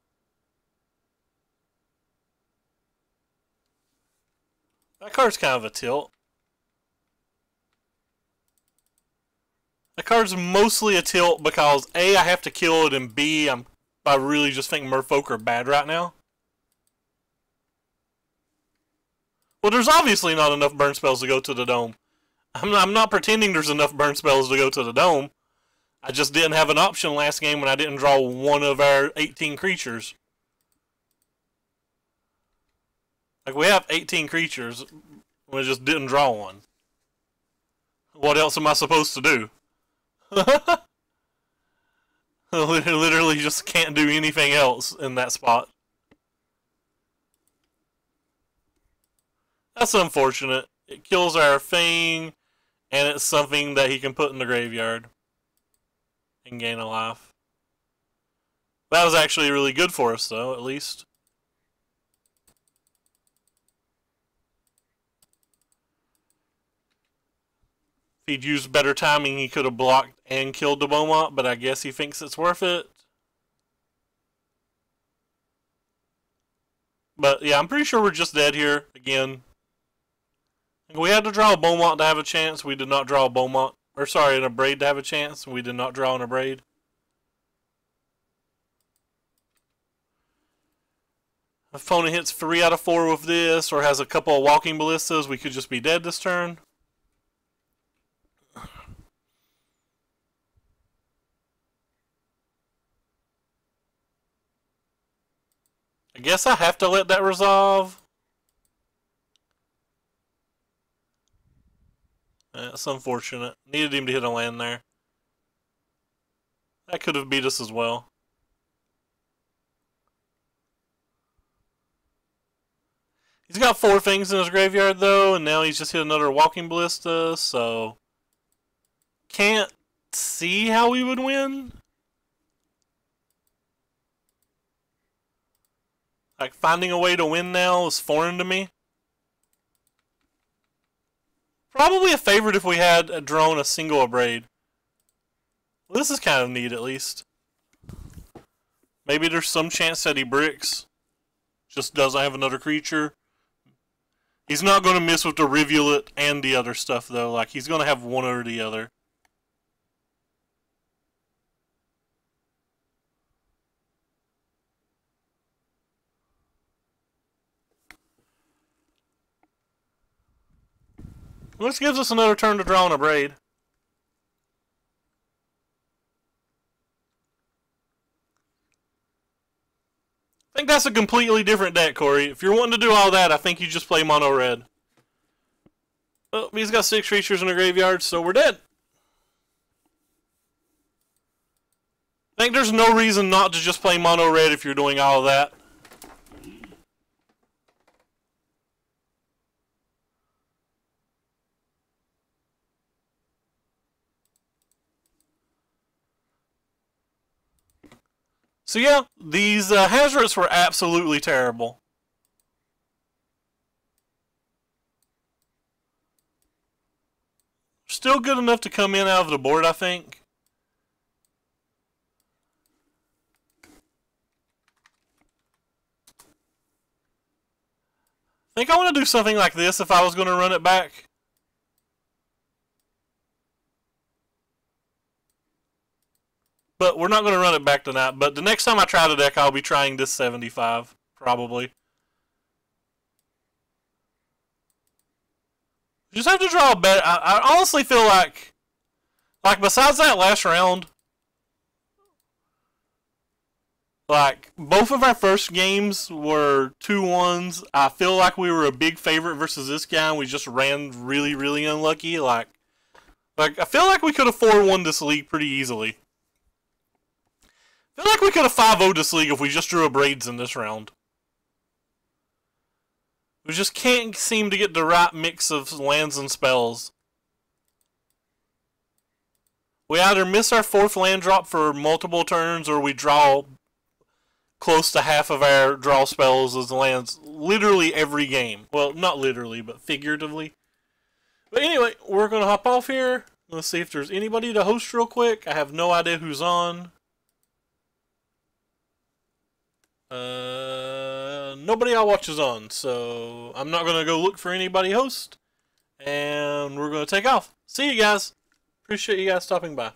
A: That card's kind of a tilt. That card's mostly a tilt because A, I have to kill it, and B, I really just think Merfolk are bad right now. Well, there's obviously not enough burn spells to go to the dome. I'm not pretending there's enough burn spells to go to the dome. I just didn't have an option last game when I didn't draw one of our 18 creatures. We have 18 creatures, we just didn't draw one. What else am I supposed to do? Literally just can't do anything else in that spot. That's unfortunate. It kills our thing, and it's something that he can put in the graveyard and gain a life. That was actually really good for us, though, at least. If he'd used better timing, he could have blocked and killed the Beaumont, but I guess he thinks it's worth it. But yeah, I'm pretty sure we're just dead here again. We had to draw a Beaumont to have a chance. We did not draw a Beaumont. Or sorry, a Braid to have a chance. We did not draw on a Braid. If opponent hits 3 out of 4 with this, or has a couple of Walking Ballistas, we could just be dead this turn. I guess I have to let that resolve. That's unfortunate. Needed him to hit a land there. That could have beat us as well. He's got 4 things in his graveyard though, and now he's just hit another Walking Ballista, so can't see how we would win. Finding a way to win now is foreign to me. Probably a favorite if we had drawn a single Braid. Well, this is kind of neat, at least. Maybe there's some chance that he bricks. Just doesn't have another creature. He's not going to miss with the Rivulet and the other stuff, though. He's going to have one or the other. This gives us another turn to draw on a Braid. I think that's a completely different deck, Corey. If you're wanting to do all that, I think you just play mono red. Oh, he's got 6 creatures in the graveyard, so we're dead. I think there's no reason not to just play mono red if you're doing all of that. So yeah, these Hazards were absolutely terrible. Still good enough to come in out of the board, I think. I think I want to do something like this if I was going to run it back. But we're not going to run it back tonight. But the next time I try the deck, I'll be trying this 75, probably. We just have to draw a better... I honestly feel like besides that last round, like, both of our first games were 2-1s. I feel like we were a big favorite versus this guy, and we just ran really, really unlucky. Like I feel like we could have 4-1 this league pretty easily. I feel like we could have 5-0 this league if we just drew a Braids in this round. We just can't seem to get the right mix of lands and spells. We either miss our 4th land drop for multiple turns, or we draw close to half of our draw spells as lands literally every game. Well, not literally, but figuratively. But anyway, we're going to hop off here. Let's see if there's anybody to host real quick. I have no idea who's on. Nobody I watch is on, so I'm not going to go look for anybody host. And we're going to take off. See you guys. Appreciate you guys stopping by.